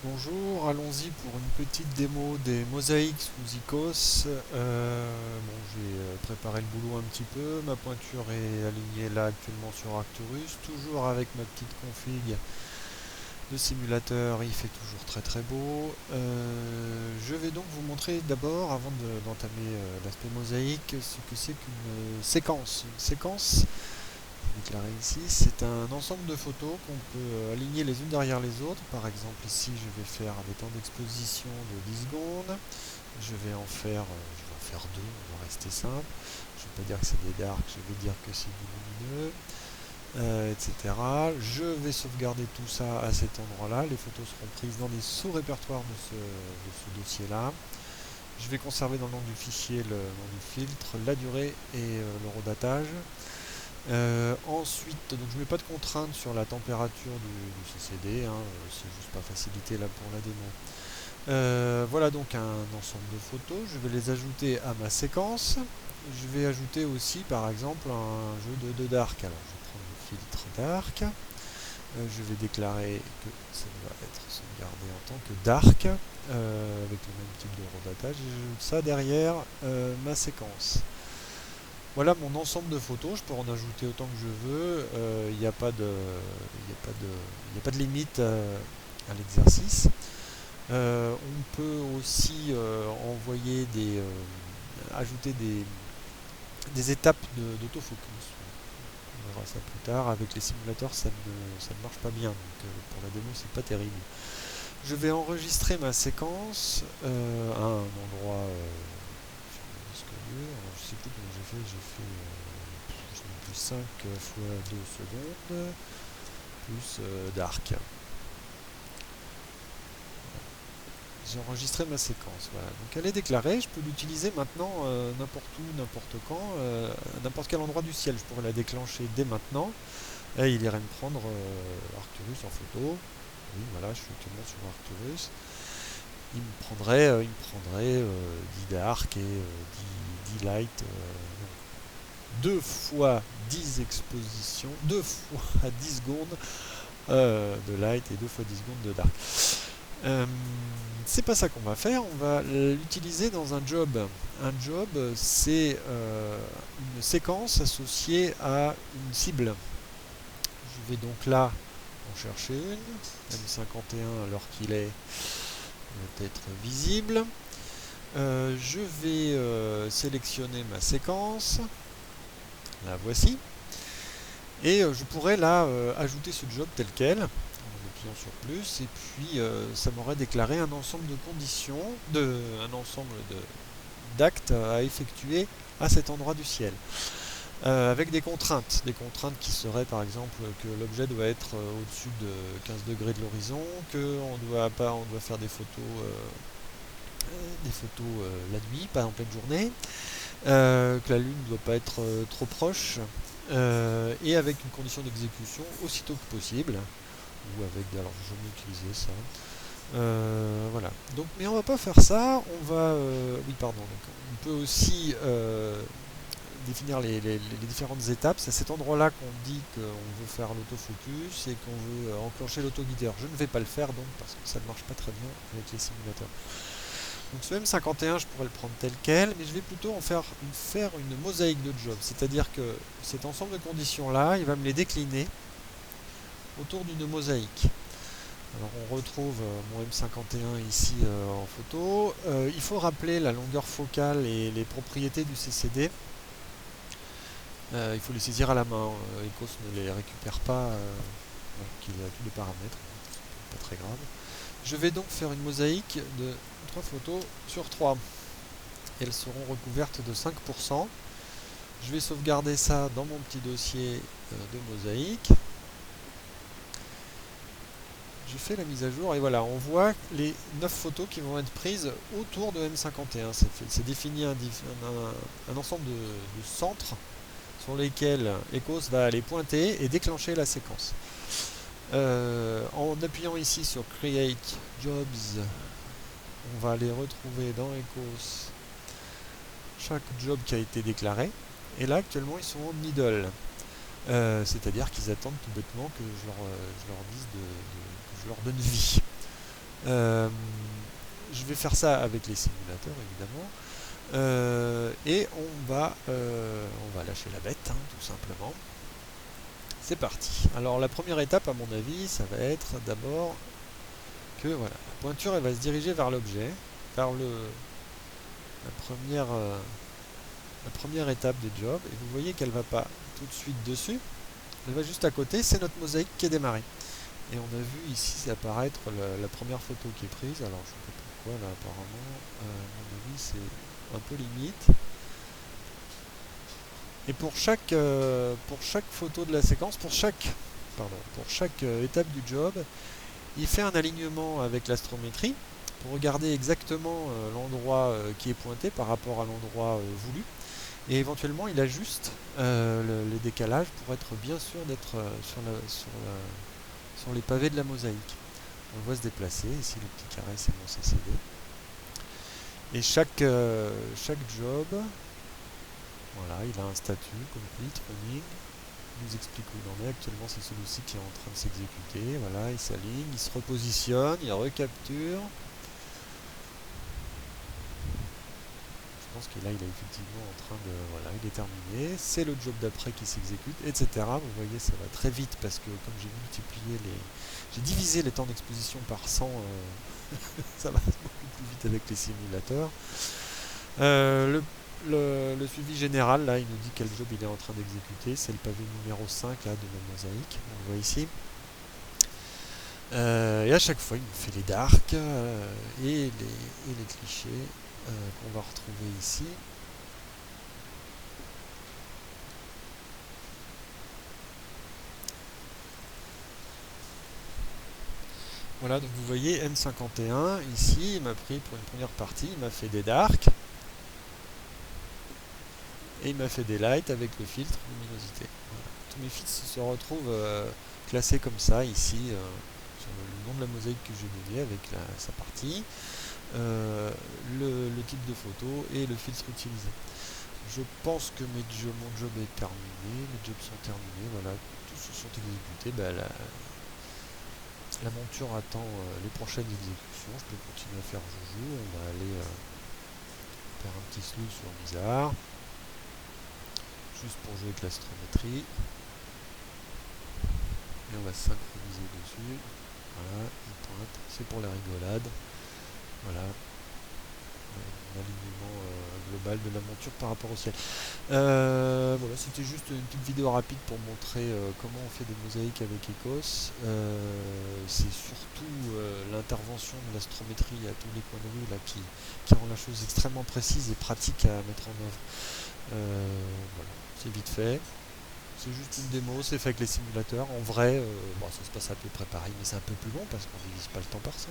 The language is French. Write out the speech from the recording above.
Bonjour, allons-y pour une petite démo des mosaïques sous Icos. Bon, j'ai préparé le boulot un petit peu, ma pointure est alignée là actuellement sur Arcturus, toujours avec ma petite config de simulateur, il fait toujours très très beau. Je vais donc vous montrer d'abord, avant d'entamer l'aspect mosaïque, ce que c'est qu'une séquence. Une séquence, déclaré ici, c'est un ensemble de photos qu'on peut aligner les unes derrière les autres. Par exemple, ici, je vais faire des temps d'exposition de 10 secondes. Je vais en faire deux, on va rester simple. Je ne vais pas dire que c'est des darks, je vais dire que c'est du lumineux, etc. Je vais sauvegarder tout ça à cet endroit-là. Les photos seront prises dans les sous-répertoires de ce dossier-là. Je vais conserver dans le nom du fichier le nom du filtre, la durée et le redatage. Ensuite, donc je mets pas de contrainte sur la température du CCD, hein, c'est juste pas facilité là pour la démo. Voilà donc un ensemble de photos, je vais les ajouter à ma séquence. Je vais ajouter aussi par exemple un jeu de dark. Alors je vais prendre le filtre dark. Je vais déclarer que ça doit être sauvegardé en tant que dark, avec le même type de redatage, et j'ajoute ça derrière ma séquence. Voilà mon ensemble de photos, je peux en ajouter autant que je veux, il n'y a pas de, y a pas de, y a pas de limite à l'exercice. On peut aussi envoyer ajouter des étapes d'autofocus. On verra ça plus tard. Avec les simulateurs, ça ne marche pas bien, donc pour la démo, c'est pas terrible. Je vais enregistrer ma séquence à un endroit sur mon disque dur. Alors, je sais plus comment j'ai fait plus 5 fois 2 secondes, plus dark. J'ai enregistré ma séquence. Voilà. Donc elle est déclarée, je peux l'utiliser maintenant n'importe où, n'importe quand, à n'importe quel endroit du ciel. Je pourrais la déclencher dès maintenant. Et il irait me prendre Arcturus en photo. Oui, voilà, je suis actuellement sur Arcturus. Il me prendrait 10 dark et 10 light. 2 fois 10 expositions, 2 fois 10 secondes de light et 2 fois 10 secondes de dark. Euh, c'est pas ça qu'on va faire, on va l'utiliser dans un job. Un job, c'est une séquence associée à une cible. Je vais donc là en chercher une, M51 alors qu'il est peut être visible. Je vais sélectionner ma séquence, la voici, et je pourrais là ajouter ce job tel quel, en appuyant sur plus, et puis ça m'aurait déclaré un ensemble de conditions, un ensemble d'actes à effectuer à cet endroit du ciel. Avec des contraintes qui seraient par exemple que l'objet doit être au-dessus de 15 degrés de l'horizon, on doit faire des photos la nuit, pas en pleine journée, que la lune ne doit pas être trop proche, et avec une condition d'exécution aussitôt que possible, ou avec, alors je vais utiliser ça. Voilà. Donc, mais on va pas faire ça. Oui, pardon. Donc, on peut aussi définir les différentes étapes. C'est à cet endroit-là qu'on dit qu'on veut faire l'autofocus et qu'on veut enclencher l'autoguideur. Je ne vais pas le faire donc parce que ça ne marche pas très bien avec les simulateurs. Donc ce M51, je pourrais le prendre tel quel, mais je vais plutôt faire une mosaïque de job. C'est-à-dire que cet ensemble de conditions-là, il va me les décliner autour d'une mosaïque. Alors on retrouve mon M51 ici en photo. Il faut rappeler la longueur focale et les propriétés du CCD. Il faut les saisir à la main. Ecos ne les récupère pas, donc il a tous les paramètres. C'est pas très grave. Je vais donc faire une mosaïque de 3 photos sur 3. Elles seront recouvertes de 5%. Je vais sauvegarder ça dans mon petit dossier de mosaïque. Je fais la mise à jour et voilà, on voit les 9 photos qui vont être prises autour de M51. C'est défini un ensemble de centres sur lesquels Ecos va aller pointer et déclencher la séquence. En appuyant ici sur Create Jobs, on va aller retrouver dans Ecos chaque job qui a été déclaré. Et là, actuellement, ils sont en middle. C'est-à-dire qu'ils attendent tout bêtement que je leur dise que je leur donne vie. Euh, je vais faire ça avec les simulateurs évidemment. Et on va lâcher la bête, hein, tout simplement. C'est parti. Alors la première étape à mon avis, ça va être d'abord que voilà, la pointure elle va se diriger vers l'objet, vers la première étape du job, et vous voyez qu'elle va pas tout de suite dessus, elle va juste à côté, c'est notre mosaïque qui est démarrée. Et on a vu ici apparaître la première photo qui est prise, alors je ne sais pas pourquoi là apparemment, à mon avis c'est un peu limite. Et pour chaque photo de la séquence, pour chaque étape du job, il fait un alignement avec l'astrométrie pour regarder exactement l'endroit qui est pointé par rapport à l'endroit voulu. Et éventuellement, il ajuste les décalages pour être bien sûr d'être sur les pavés de la mosaïque. On le voit se déplacer. Ici, le petit carré, c'est mon CCD. Et chaque job, voilà, il a un statut, complete, running. Il nous explique où il en est. Actuellement, c'est celui-ci qui est en train de s'exécuter. Voilà, il s'aligne, il se repositionne, il recapture. Je pense que là, il est effectivement en train de... Voilà, il est terminé. C'est le job d'après qui s'exécute, etc. Vous voyez, ça va très vite parce que comme j'ai multiplié les... J'ai divisé les temps d'exposition par 100. Ça va beaucoup plus vite avec les simulateurs. Le suivi général, là, il nous dit quel job il est en train d'exécuter. C'est le pavé numéro 5 là, de la mosaïque. On le voit ici. Et à chaque fois, il nous fait les darks et les clichés qu'on va retrouver ici. Voilà, donc vous voyez M51, ici, il m'a pris pour une première partie, il m'a fait des darks, et il m'a fait des lights avec le filtre luminosité. Voilà. Tous mes filtres se retrouvent classés comme ça, ici, sur le nom de la mosaïque que j'ai donné avec sa partie, le type de photo et le filtre utilisé. Je pense que mon job est terminé, mes jobs sont terminés, voilà, tous se sont exécutés. La monture attend les prochaines exécutions. Je peux continuer à faire joujou. On va aller faire un petit slew sur bizarre. Juste pour jouer avec l'astrométrie. Et on va synchroniser dessus. Voilà, il pointe. C'est pour la rigolade. Voilà. L'alignement global de la monture par rapport au ciel. Voilà, c'était juste une petite vidéo rapide pour montrer comment on fait des mosaïques avec Ecos. C'est surtout l'intervention de l'astrométrie à tous les coins de rue là, qui rend la chose extrêmement précise et pratique à mettre en œuvre. Voilà, c'est vite fait. C'est juste une démo, c'est fait avec les simulateurs. En vrai, ça se passe à peu près pareil, mais c'est un peu plus long parce qu'on ne divise pas le temps par ça.